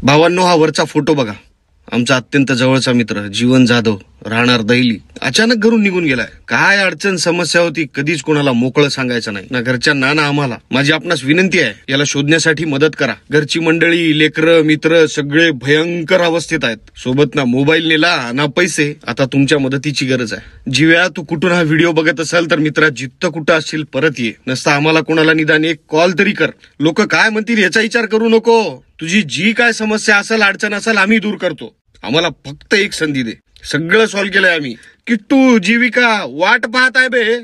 भावांनो, हा वरचा फोटो बघा. आमचा अत्यंत जवळचा मित्र जीवन जाधव, राहणार दैली, अचानक घरून निघून गेलाय. काय अडचण समस्या होती कधीच कोणाला मोकळं सांगायचं नाही, ना घरच्यांना ना आम्हाला. माझी आपणास विनंती आहे, याला शोधण्यासाठी मदत करा. घरची मंडळी, लेकर, मित्र सगळे भयंकर अवस्थेत आहेत. सोबत ना मोबाईल नेला ना पैसे. आता तुमच्या मदतीची गरज आहे. जीव्या, तू कुठून हा व्हिडिओ बघत असाल तर मित्रा, जिथं कुठं असशील परत ये. नसता आम्हाला कोणाला निदान एक कॉल तरी कर. लोक काय म्हणतील याचा विचार करू नको. तुझी जी काय समस्या असेल, अडचण असेल, आम्ही दूर करतो. आम्हाला फक्त एक संधी दे. सगळं सॉल्व्ह केलंय आम्ही. किट्टू, जीविका वाट पाहत आहे बे.